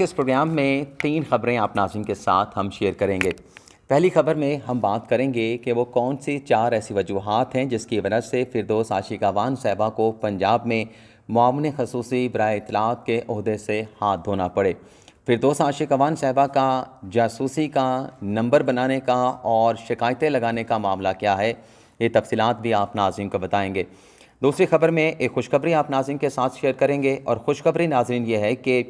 इस प्रोग्राम में 3 खबरें आप नाज़रीन के साथ हम शेयर करेंगे। पहली खबर में हम बात करेंगे कि वो कौन सी 4 ऐसी वजूहात हैं जिसकी वजह से फिरदौस आशिकावान साहिबा को पंजाब में मुआविन ख़ुसूसी बराए इत्तलाआत के ओहदे से हाथ धोना पड़े। फिरदौस आशिकावान साहिबा का जासूसी का, नंबर बनाने का और शिकायतें लगाने का मामला क्या है, ये तफसीलात भी आप नाज़रीन को बताएंगे। दूसरी खबर में एक खुशखबरी आप नाज़रीन के साथ शेयर करेंगे और खुशखबरी नाज़रीन ये है कि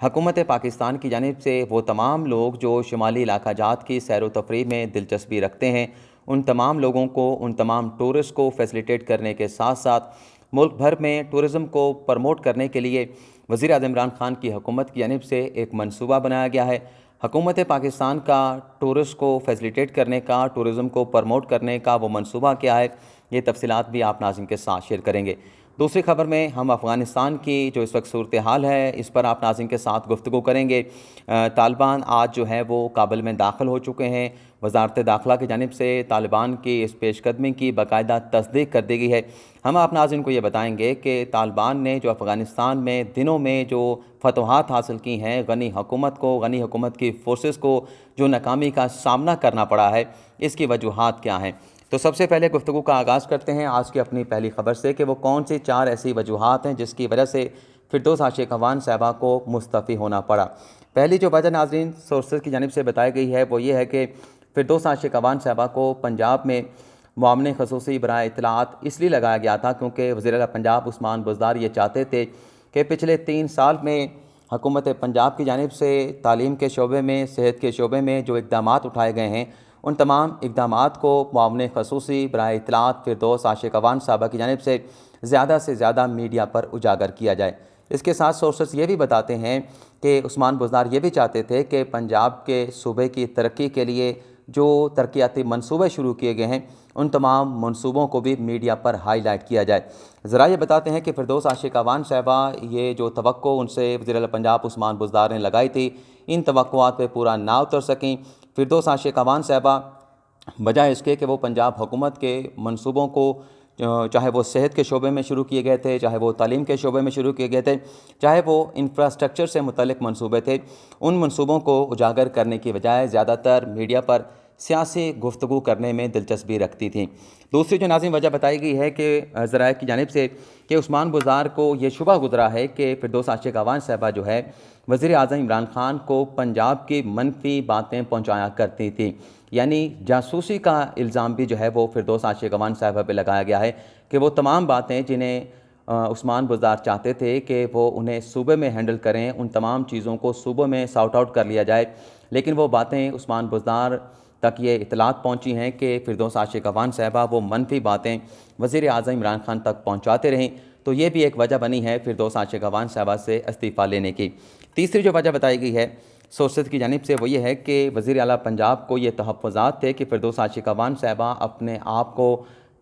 हुकूमत पाकिस्तान की जानिब से वो तमाम लोग जो शुमाली इलाका जात की सैर व तफरीह में दिलचस्पी रखते हैं, उन तमाम लोगों को, उन तमाम टूरिस्ट को फैसिलिटेट करने के साथ साथ मुल्क भर में टूरिज़म को प्रमोट करने के लिए वज़ीर-ए-आज़म इमरान खान की हुकूमत की जानिब से एक मनसूबा बनाया गया है। हुकूमत पाकिस्तान का टूरिस्ट को फैसिलिटेट करने का, टूरिज़म को प्रमोट करने का वो मनसूबा क्या है, ये तफसीलात भी आप नाज़रीन के साथ शेयर करेंगे। दूसरी खबर में हम अफ़गानिस्तान की जो इस वक्त सूरत हाल है, इस पर आप नाज़रीन के साथ गुफ्तगू करेंगे। तालिबान आज जो है वो काबुल में दाखिल हो चुके हैं। वज़ारत दाखिला की जानिब से तालिबान की इस पेशकदमी की बाकायदा तस्दीक कर दी गई है। हम आप नाज़रीन को ये बताएंगे कि तालिबान ने जो अफ़गानिस्तान में दिनों में जो फतवाहात हासिल की हैं, गनी हुकूमत की फ़ोर्सेस को जो नाकामी का सामना करना पड़ा है, इसकी वजूहात क्या हैं। तो सबसे पहले गुफ्तगू का आगाज़ करते हैं आज की अपनी पहली खबर से कि वो कौन सी 4 ऐसी वजूहात हैं जिसकी वजह से फिरदौस आशिकावान साहिबा को मुस्तफ़ी होना पड़ा। पहली जो वजह नाज़रीन सोर्सेज की जानिब से बताई गई है वो ये है कि फिरदौस आशिकावान साहिबा को पंजाब में मुआविन ख़ुसूसी बराए इत्तलाआत इसलिए लगाया गया था क्योंकि वज़ीर आला पंजाब उस्मान बुज़दार ये चाहते थे कि पिछले 3 साल में हुकूमत पंजाब की जानिब से तालीम के शोबे में, सेहत के शोबे में जो इक़दामात उठाए गए हैं, उन तमाम इक़दामात को मुआविन ख़ुसूसी बराए इत्तलाआत फिरदौस आशिकावान साहिबा की जानिब से ज़्यादा मीडिया पर उजागर किया जाए। इसके साथ सोर्सेस ये भी बताते हैं कि उस्मान बुज़दार ये भी चाहते थे कि पंजाब के सूबे की तरक्की के लिए जो तरक्याती मंसूबे शुरू किए गए हैं, उन तमाम मंसूबों को भी मीडिया पर हाईलाइट किया जाए। ज़रा ये बताते हैं कि फिरदौस आशिकावान साहिबा ये जो तवक्को उनसे वज़ीर आला पंजाब उस्मान बुज़दार ने लगाई थी, इन तवक्कुआत पे पूरा ना उतर सकें। फिरदौस आशिकावान साहिबा बजाय इसके कि वो पंजाब हुकूमत के मंसूबों को, चाहे वो सेहत के शोबे में शुरू किए गए थे, चाहे वो तालीम के शोबे में शुरू किए गए थे, चाहे वो इंफ्रास्ट्रक्चर से मुतल्लिक मंसूबे थे, उन मंसूबों को उजागर करने की बजाय ज़्यादातर मीडिया पर सियासी गुफ्तगू करने में दिलचस्पी रखती थी। दूसरी जो नाज़रीन वजह बताई गई है कि ज़राए की जानिब से कि उस्मान बुज़दार को ये शुबा गुजरा है कि फिरदौस आशिकावान साहिबा जो है वज़ीर-ए-आज़म इमरान खान को पंजाब की मनफी बातें पहुँचाया करती थी। यानी जासूसी का इल्ज़ाम भी जो है वो फिरदौस आशिकावान साहिबा पे लगाया गया है कि वो तमाम बातें जिन्हें उस्मान बुज़दार चाहते थे कि वो उन्हें सूबे में हैंडल करें, उन तमाम चीज़ों को सूबे में सॉर्ट आउट कर लिया जाए, लेकिन वो बातें उस्मान बुज़दार तक ये इत्तलात पहुँची हैं कि फिरदौस आशिकावान साहिबा वो मनफी बातें वज़ीर-ए-आज़म इमरान खान तक पहुँचाते रहें। तो ये भी एक वजह बनी है फिरदौस आशिकावान साहिबा से इस्तीफ़ा लेने की। तीसरी जो वजह बताई गई है सोर्सेज की जानिब से वो ये है कि वज़ीर आला पंजाब को ये तहफ़्फ़ुज़ात थे कि फिरदौस आशिकावान साहिबा अपने आप को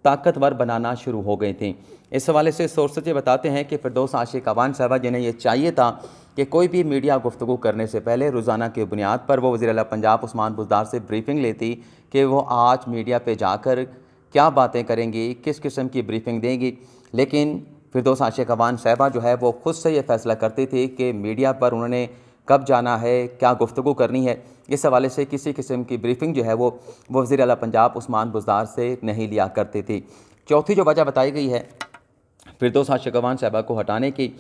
ताकतवर बनाना शुरू हो गई थी। इस हवाले से सोर्सेज ये बताते हैं कि फिरदौस आशिकावान साहिबा जिन्हें ये चाहिए था कि कोई भी मीडिया गुफ्तगू करने से पहले रोज़ाना की बुनियाद पर वो वज़ीर आला पंजाब उस्मान बुज़दार से ब्रीफिंग लेती कि वो आज मीडिया पे जाकर क्या बातें करेंगी, किस किस्म की ब्रीफिंग देंगी। लेकिन फिरदौस आशिकावान साहिबा जो है वो ख़ुद से ये फ़ैसला करती थी कि मीडिया पर उन्होंने कब जाना है, क्या गुफ्तगू करनी है। इस हवाले से किसी किस्म की ब्रीफिंग जो है वो वज़ीर आला पंजाब उस्मान बुज़दार से नहीं लिया करती थी। चौथी जो वजह बताई गई है फिरदौस आशिकावान साहिबा को हटाने की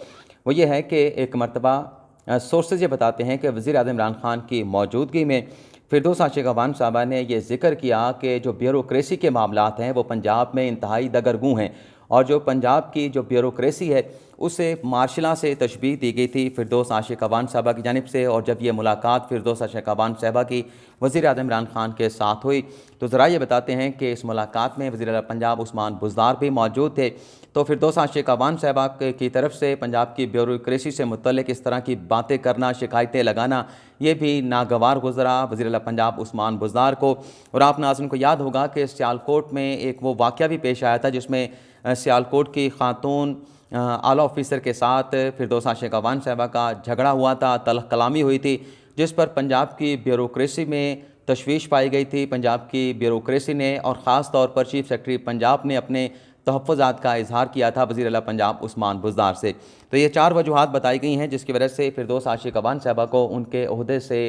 वो ये है कि एक मरतबा सोर्सेज ये बताते हैं कि वज़ीर-ए-आज़म इमरान खान की मौजूदगी में फिरदौस आशिकावान साहिबा ने यह ज़िक्र किया कि जो ब्यूरोक्रेसी के मामलात हैं वो पंजाब में इंतहाई दगरगू हैं और जो पंजाब की जो ब्यूरोक्रेसी है उसे मार्शला से तशबीह दी गई थी फिरदौस आशिकावान साहिबा की जानिब से। और जब ये मुलाकात फिरदौस आशिकावान साहिबा की वज़ीर-ए-आज़म इमरान खान के साथ हुई तो ज़रा ये बताते हैं कि इस मुलाकात में वज़ीर आला पंजाब उस्मान बुज़दार भी मौजूद थे। तो फिरदौस आशिकावान साहिबा की तरफ से पंजाब की ब्यूरोक्रेसी से मुतल्लिक इस तरह की बातें करना, शिकायतें लगाना, ये भी नागवार गुजरा वज़ीर आला पंजाब उस्मान बुज़दार को। और आप नाज़रीन को याद होगा कि सियालकोट में एक वो वाक़या भी पेश आया था जिसमें सियालकोट की खातून आला ऑफिसर के साथ फिरदौस आशिकावान साहिबा का झगड़ा हुआ था, तल्ख़ कलामी हुई थी, जिस पर पंजाब की ब्यूरोक्रेसी में तशवीश पाई गई थी। पंजाब की ब्यूरोक्रेसी ने और ख़ास तौर पर चीफ सेक्रेटरी पंजाब ने अपने तहफ़्फ़ुज़ात का इज़हार किया था वज़ीर आला पंजाब उस्मान बुज़दार से। तो ये 4 वजूहात बताई गई हैं जिसकी वजह से फ़िरदौस आशिक़ अवान साहिबा को उनके ओहदे से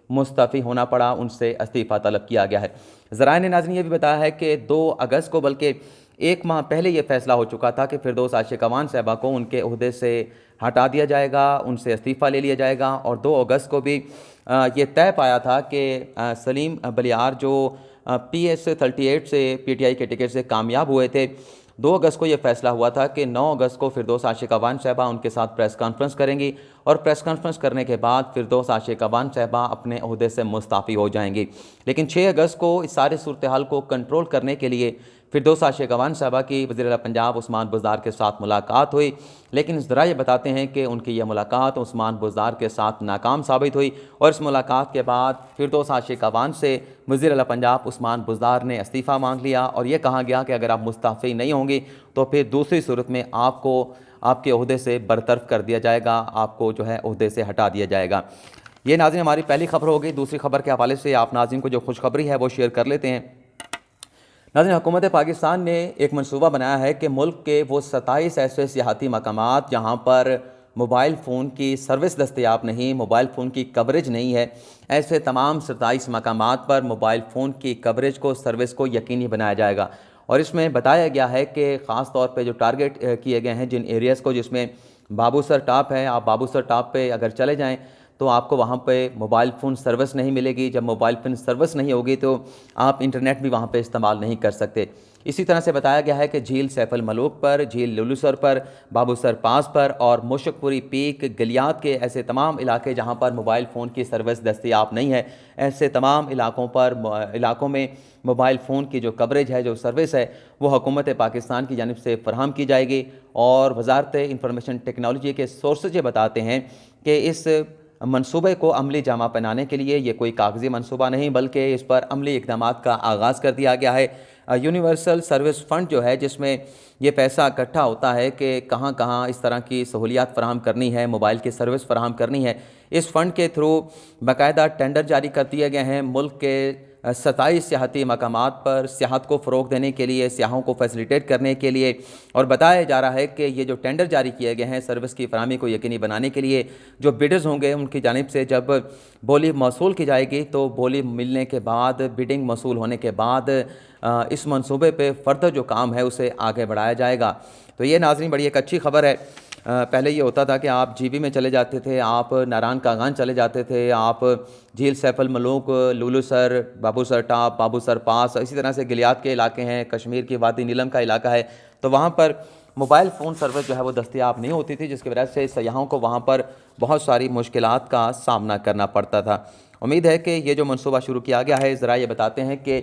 मुस्तफ़ी होना पड़ा, उनसे इस्तीफ़ा तलब किया गया है। ज़राए ने नाज़रीन ये भी बताया है कि 2 अगस्त को बल्कि 1 माह पहले ये फ़ैसला हो चुका था कि फ़िरदौस आशिक़ अवान साहिबा को उनके ओहदे से हटा दिया जाएगा, उनसे इस्तीफ़ा ले लिया जाएगा। और 2 अगस्त को भी ये तय पाया था कि सलीम बलियार जो PS 38 से PTI के टिकट से कामयाब हुए थे, 2 अगस्त को ये फ़ैसला हुआ था कि 9 अगस्त को फ़िरदौस आशिक़ अवान साहिबा उनके साथ प्रेस कॉन्फ्रेंस करेंगी और प्रेस कॉन्फ्रेंस करने के बाद फ़िरदौस आशिक़ अवान साहिबा अपने ओहदे से मुस्ताफ़ी हो जाएंगी। लेकिन 6 अगस्त को इस सारे सूरत हाल को कंट्रोल करने के लिए फ़िरदौस आशिक़ अवान साहिबा की वज़ीर आला पंजाब उस्मान बुज़दार के साथ मुलाकात हुई, लेकिन ज़राए बताते हैं कि उनकी यह मुलाकात उस्मान बुज़दार के साथ नाकाम साबित हुई और इस मुलाकात के बाद फ़िरदौस आशिक़ अवान से वज़ीर आला पंजाब उस्मान बुज़दार ने इस्तीफ़ा मांग लिया और ये कहा गया कि अगर आप मुस्ताफ़ी नहीं होंगी तो फिर दूसरी सूरत में आपको आपके ओहदे से बरतरफ कर दिया जाएगा, आपको जो है ओहदे से हटा दिया जाएगा। ये नाज़रीन हमारी पहली खबर हो गई। दूसरी खबर के हवाले से आप नाज़रीन को जो खुशखबरी है वो शेयर कर लेते हैं। नाज़रीन हुकूमत पाकिस्तान ने एक मनसूबा बनाया है कि मुल्क के वो 27 ऐसे सियाहती मकामात जहाँ पर मोबाइल फ़ोन की सर्विस दस्तयाब नहीं, मोबाइल फ़ोन की कवरेज नहीं है, ऐसे तमाम 27 मकामात पर मोबाइल फ़ोन की कवरेज को सर्विस को यकीनी बनाया जाएगा। और इसमें बताया गया है कि ख़ास तौर पे जो टारगेट किए गए हैं जिन एरियाज़ को, जिसमें बाबूसर टॉप है, आप बाबूसर टॉप पे अगर चले जाएँ तो आपको वहाँ पे मोबाइल फ़ोन सर्विस नहीं मिलेगी। जब मोबाइल फ़ोन सर्विस नहीं होगी तो आप इंटरनेट भी वहाँ पे इस्तेमाल नहीं कर सकते। इसी तरह से बताया गया है कि झील सैफुल मलूक पर, झील लुलुसर पर, बाबूसर पास पर और मुशकपुरी पीक, गलियात के ऐसे तमाम इलाके जहाँ पर मोबाइल फ़ोन की सर्विस दस्तयाब नहीं है, ऐसे तमाम इलाकों में मोबाइल फ़ोन की जो कवरेज है, जो सर्विस है, वो हुकूमत पाकिस्तान की जानिब से फ़राहम की जाएगी। और वज़ारत इंफॉर्मेशन टेक्नोलॉजी के सोर्सेज बताते हैं कि इस मनसूबे को अमली जामा पहनाने के लिए ये कोई कागज़ी मनसूबा नहीं बल्कि इस पर अमली इक़दामात का आगाज़ कर दिया गया है। यूनिवर्सल सर्विस फ़ंड जो है, जिसमें ये पैसा इकट्ठा होता है कि कहाँ कहाँ इस तरह की सहूलियात फ़राहम करनी है, मोबाइल की सर्विस फ़राहम करनी है, इस फ़ंड के थ्रू बाकायदा टेंडर जारी कर दिए गए हैं। मुल्क के 27 सियाहती मकामात पर सियाहत को फ़रोग़ देने के लिए, सियाहों को फैसिलिटेट करने के लिए। और बताया जा रहा है कि ये जो टेंडर जारी किए गए हैं सर्विस की फ़राहमी को यकीनी बनाने के लिए, जो बिडर्स होंगे उनकी जानिब से जब बोली मौसूल की जाएगी तो बोली मिलने के बाद, बिडिंग मौसूल होने के बाद इस मनसूबे पे फ़र्दर जो काम है उसे आगे बढ़ाया जाएगा। तो ये नाज़रीन बड़ी एक अच्छी खबर है। पहले ये होता था कि आप जीबी में चले जाते थे, आप नारायण कागान चले जाते थे, आप झील सैफुल मलूक, लुलुसर, बाबूसर टॉप, बाबूसर पास, इसी तरह से गिलियात के इलाके हैं, कश्मीर की वादी नीलम का इलाका है, तो वहाँ पर मोबाइल फ़ोन सर्विस जो है वो दस्तयाब नहीं होती थी, जिसकी वजह से सयाहों को वहाँ पर बहुत सारी मुश्किलात का सामना करना पड़ता था। उम्मीद है कि ये जो मनसूबा शुरू किया गया है, ज़रा ये बताते हैं कि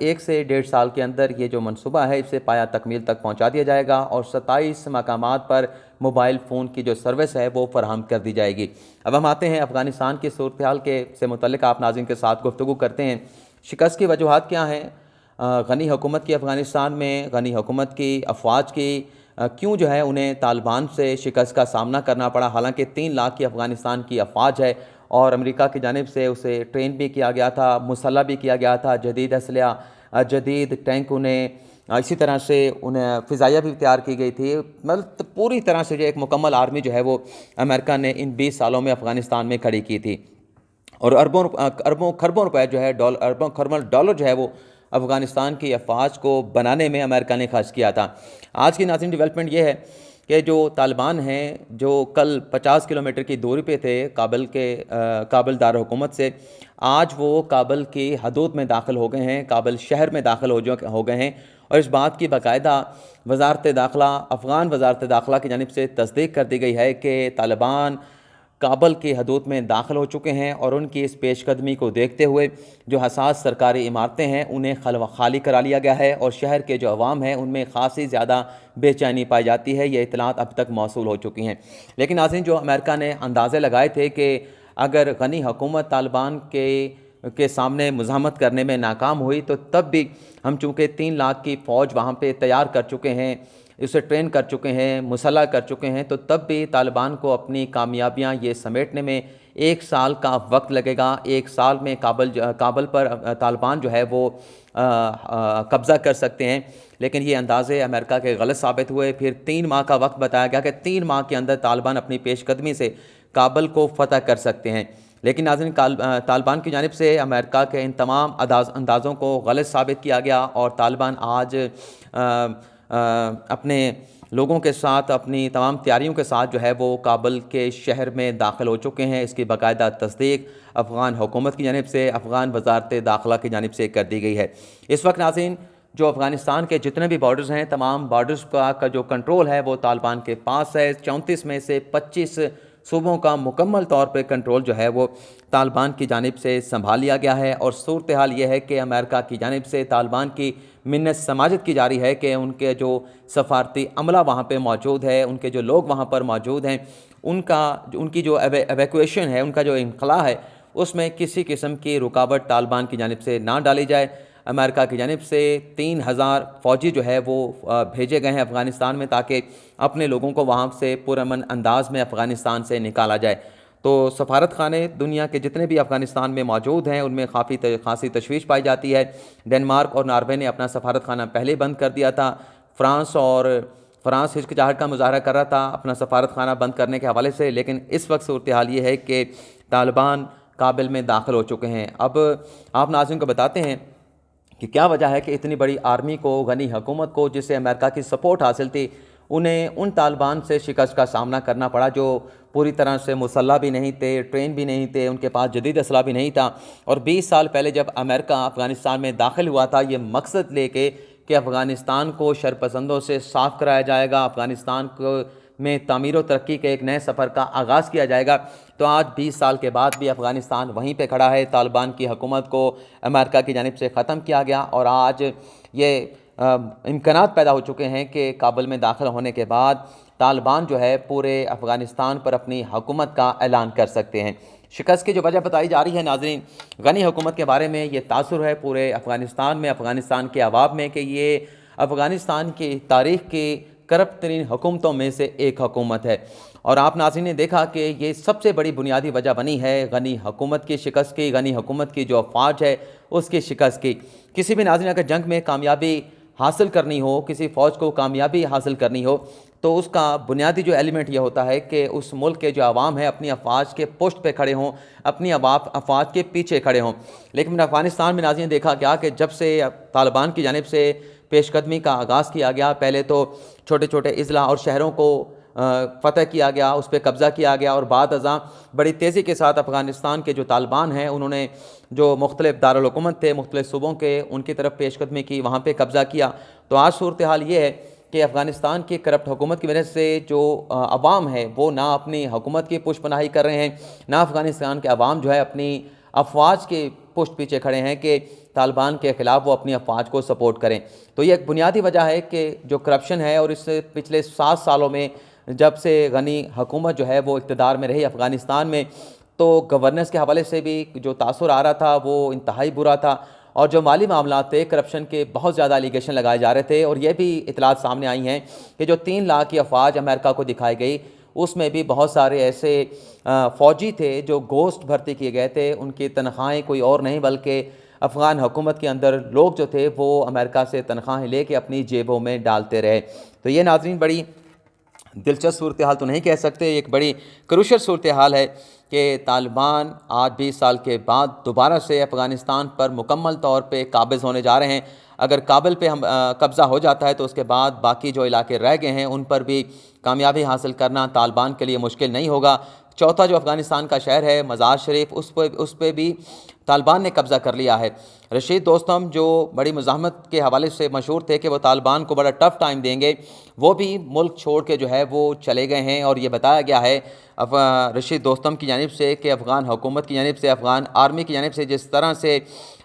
1 से 1.5 साल के अंदर ये जो मनसूबा है इसे पाया तकमील तक पहुँचा दिया जाएगा और 27 मकामात पर मोबाइल फ़ोन की जो सर्विस है वो फ़राहम कर दी जाएगी। अब हम आते हैं अफ़गानिस्तान की सूरत हाल के से मुतल्लिक़ आप नाज़रीन के साथ गुफ्तगू करते हैं। शिकस्त की वजूहात क्या हैं? गनी हुकूमत की अफ़गानिस्तान में, गनी हुकूमत की अफ़वाज की क्यों जो है उन्हें तालिबान से शिकस्त का सामना करना पड़ा? हालांकि 3 लाख की अफ़गानिस्तान की अफ़वाज है और अमेरिका की जानिब से उसे ट्रेन भी किया गया था, मुसल्लह भी किया गया था, जदीद असलहा, जदीद टैंक इसी तरह से उन्हें फ़िज़ाइया भी तैयार की गई थी। मतलब पूरी तरह से जो एक मुकम्मल आर्मी जो है वो अमेरिका ने इन 20 सालों में अफ़गानिस्तान में खड़ी की थी और अरबों खरबों रुपए जो है अरबों खरबों डॉलर जो है वो अफ़गानिस्तान की अफवाज को बनाने में अमेरिका ने खर्च किया था। आज की नाज़रीन डेवलपमेंट ये है कि जो तालिबान हैं, जो कल 50 किलोमीटर की दूरी पे थे काबुल दार हुकूमत से, आज वो काबुल की हदूद में दाखिल हो गए हैं, काबुल शहर में दाखिल हो गए हैं और इस बात की बाकायदा वज़ारत दाखिला, अफ़गान वज़ारत दाखिला की जानिब से तस्दीक कर दी गई है कि तालिबान काबुल की हदूद में दाखिल हो चुके हैं और उनकी इस पेशकदमी को देखते हुए जो हसास सरकारी इमारतें हैं उन्हें खाली करा लिया गया है और शहर के जो अवाम हैं उनमें ख़ासी ज़्यादा बेचैनी पाई जाती है। ये इतलात अब तक मौसूल हो चुकी हैं। लेकिन नाज़रीन, जो अमेरिका ने अंदाज़े लगाए थे कि अगर गनी हुकूमत तालिबान के सामने मुज़ाहमत करने में नाकाम हुई तो तब भी हम चूँकि 3 लाख की फ़ौज वहाँ पे तैयार कर चुके हैं, उसे ट्रेन कर चुके हैं, मुसल्लह कर चुके हैं, तो तब भी तालिबान को अपनी कामयाबियाँ ये समेटने में 1 سال کا وقت لگے گا. 1 سال میں کابل پر طالبان جو ہے وہ قبضہ کر سکتے ہیں. لیکن یہ اندازے امریکہ کے غلط ثابت ہوئے. پھر 3 ماہ کا وقت بتایا گیا کہ 3 ماہ کے اندر طالبان اپنی پیش قدمی سے کابل کو فتح کر سکتے ہیں. لیکن ناظرین طالبان کی جانب سے امریکہ کے ان تمام اندازوں کو غلط ثابت کیا گیا اور طالبان آج اپنے لوگوں کے ساتھ اپنی تمام تیاریوں کے ساتھ جو ہے وہ کابل کے شہر میں داخل ہو چکے ہیں. اس کی باقاعدہ تصدیق افغان حکومت کی جانب سے افغان وزارت داخلہ کی جانب سے کر دی گئی ہے. اس وقت ناظرین جو افغانستان کے جتنے بھی بارڈرز ہیں تمام بارڈرز کا جو کنٹرول ہے وہ طالبان کے پاس ہے. 34 میں سے 25 صوبوں کا مکمل طور پہ کنٹرول جو ہے وہ طالبان کی جانب سے سنبھال لیا گیا ہے. اور صورتحال یہ ہے کہ امریکہ کی جانب سے طالبان کی منت سماجت کی جاری ہے کہ ان کے جو سفارتی عملہ وہاں پہ موجود ہے، ان کے جو لوگ وہاں پر موجود ہیں، ان کی جو ایویکویشن ہے، ان کا جو انخلاء ہے، اس میں کسی قسم کی رکاوٹ طالبان کی جانب سے نہ ڈالی جائے. امریکہ کی جانب سے 3000 فوجی جو ہے وہ بھیجے گئے ہیں افغانستان میں تاکہ اپنے لوگوں کو وہاں سے پرامن انداز میں افغانستان سے نکالا جائے. تو سفارت خانے دنیا کے جتنے بھی افغانستان میں موجود ہیں ان میں خاصی تشویش پائی جاتی ہے. ڈنمارک اور ناروے نے اپنا سفارت خانہ پہلے بند کر دیا تھا. فرانس ہچکچاہٹ کا مظاہرہ کر رہا تھا اپنا سفارت خانہ بند کرنے کے حوالے سے. لیکن اس وقت صورتحال یہ ہے کہ طالبان کابل میں داخل ہو چکے ہیں. اب آپ ناظرین کو بتاتے ہیں کہ کیا وجہ ہے کہ اتنی بڑی آرمی کو، غنی حکومت کو جس سے امریکہ کی سپورٹ حاصل تھی، انہیں ان طالبان سے شکست کا سامنا کرنا پڑا جو پوری طرح سے مسلح بھی نہیں تھے، ٹرین بھی نہیں تھے، ان کے پاس جدید اسلحہ بھی نہیں تھا. اور 20 سال پہلے جب امریکہ افغانستان میں داخل ہوا تھا یہ مقصد لے کے کہ افغانستان کو شرپسندوں سے صاف کرایا جائے گا، افغانستان میں تعمیر و ترقی کے ایک نئے سفر کا آغاز کیا جائے گا. تو آج 20 سال کے بعد بھی افغانستان وہیں پہ کھڑا ہے. طالبان کی حکومت کو امریکہ کی جانب سے ختم کیا گیا اور آج یہ امکانات پیدا ہو چکے ہیں کہ کابل میں داخل ہونے کے بعد طالبان جو ہے پورے افغانستان پر اپنی حکومت کا اعلان کر سکتے ہیں. شکست کی جو وجہ بتائی جا رہی ہے ناظرین، غنی حکومت کے بارے میں یہ تاثر ہے پورے افغانستان میں، افغانستان کے عوام میں کہ یہ افغانستان کی تاریخ کی کرپٹ ترین حکومتوں میں سے ایک حکومت ہے. اور آپ ناظرین نے دیکھا کہ یہ سب سے بڑی بنیادی وجہ بنی ہے غنی حکومت کی شکست کی، غنی حکومت کی جو افواج ہے اس کی شکست کی. کسی بھی ناظرین اگر جنگ میں کامیابی حاصل کرنی ہو، کسی فوج کو کامیابی حاصل کرنی ہو تو اس کا بنیادی جو ایلیمنٹ یہ ہوتا ہے کہ اس ملک کے جو عوام ہے اپنی افواج کے پشت پہ کھڑے ہوں، اپنی افواج کے پیچھے کھڑے ہوں. لیکن افغانستان میں ناظرین دیکھا گیا کہ جب سے طالبان کی جانب سے پیش قدمی کا آغاز کیا گیا، پہلے تو چھوٹے چھوٹے اضلاع اور شہروں کو فتح کیا گیا، اس پہ قبضہ کیا گیا اور بعد ازاں بڑی تیزی کے ساتھ افغانستان کے جو طالبان ہیں انہوں نے جو مختلف دارالحکومت تھے مختلف صوبوں کے، ان کی طرف پیش قدمی کی، وہاں پہ قبضہ کیا. تو آج صورتحال یہ ہے کہ افغانستان کی کرپٹ حکومت کی وجہ سے جو عوام ہے وہ نہ اپنی حکومت کی پشت پناہی کر رہے ہیں، نہ افغانستان کے عوام جو ہے اپنی افواج کے پشت پیچھے کھڑے ہیں کہ طالبان کے خلاف وہ اپنی افواج کو سپورٹ کریں. تو یہ ایک بنیادی وجہ ہے کہ جو کرپشن ہے، اور اس سے پچھلے 7 سالوں میں جب سے غنی حکومت جو ہے وہ اقتدار میں رہی افغانستان میں، تو گورننس کے حوالے سے بھی جو تاثر آ رہا تھا وہ انتہائی برا تھا. اور جو مالی معاملات تھے، کرپشن کے بہت زیادہ الیگیشن لگائے جا رہے تھے. اور یہ بھی اطلاعات سامنے آئی ہیں کہ جو 3 لاکھ کی افواج امریکہ کو دکھائی گئی اس میں بھی بہت سارے ایسے فوجی تھے جو گوسٹ بھرتی کیے گئے تھے. ان کی تنخواہیں کوئی اور نہیں بلکہ افغان حکومت کے اندر لوگ جو تھے وہ امریکہ سے تنخواہیں لے کے اپنی جیبوں میں ڈالتے رہے. تو یہ ناظرین بڑی دلچسپ صورتحال تو نہیں کہہ سکتے، ایک بڑی کروشل صورتحال ہے کہ طالبان آج 20 سال کے بعد دوبارہ سے افغانستان پر مکمل طور پہ قابض ہونے جا رہے ہیں. اگر کابل پہ قبضہ ہو جاتا ہے تو اس کے بعد باقی جو علاقے رہ گئے ہیں ان پر بھی کامیابی حاصل کرنا طالبان کے لیے مشکل نہیں ہوگا. چوتھا جو افغانستان کا شہر ہے مزار شریف، اس پہ بھی طالبان نے قبضہ کر لیا ہے. رشید دوستم جو بڑی مزاحمت کے حوالے سے مشہور تھے کہ وہ طالبان کو بڑا ٹف ٹائم دیں گے، وہ بھی ملک چھوڑ کے جو ہے وہ چلے گئے ہیں. اور یہ بتایا گیا ہے رشید دوستم کی جانب سے کہ افغان حکومت کی جانب سے، افغان آرمی کی جانب سے جس طرح سے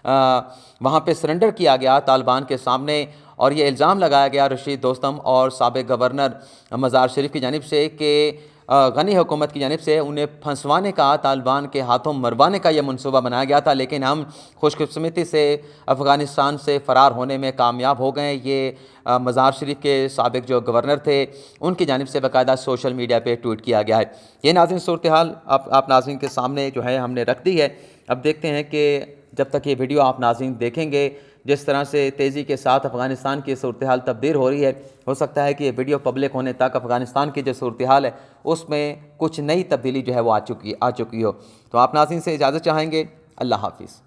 وہاں پہ سرنڈر کیا گیا طالبان کے سامنے، اور یہ الزام لگایا گیا رشید دوستم اور سابق گورنر مزار شریف کی جانب سے کہ غنی حکومت کی جانب سے انہیں پھنسوانے کا، طالبان کے ہاتھوں مروانے کا یہ منصوبہ بنایا گیا تھا، لیکن ہم خوش قسمتی سے افغانستان سے فرار ہونے میں کامیاب ہو گئے۔ یہ مزار شریف کے سابق جو گورنر تھے ان کی جانب سے باقاعدہ سوشل میڈیا پہ ٹویٹ کیا گیا ہے۔ یہ ناظرین صورتحال آپ ناظرین کے سامنے جو ہے ہم نے رکھ دی ہے۔ اب دیکھتے ہیں کہ جب تک یہ ویڈیو آپ ناظرین دیکھیں گے جس طرح سے تیزی کے ساتھ افغانستان کی صورتحال تبدیل ہو رہی ہے، ہو سکتا ہے کہ یہ ویڈیو پبلک ہونے تک افغانستان کی جو صورتحال ہے اس میں کچھ نئی تبدیلی جو ہے وہ آ چکی ہو۔ تو آپ ناظرین سے اجازت چاہیں گے۔ اللہ حافظ۔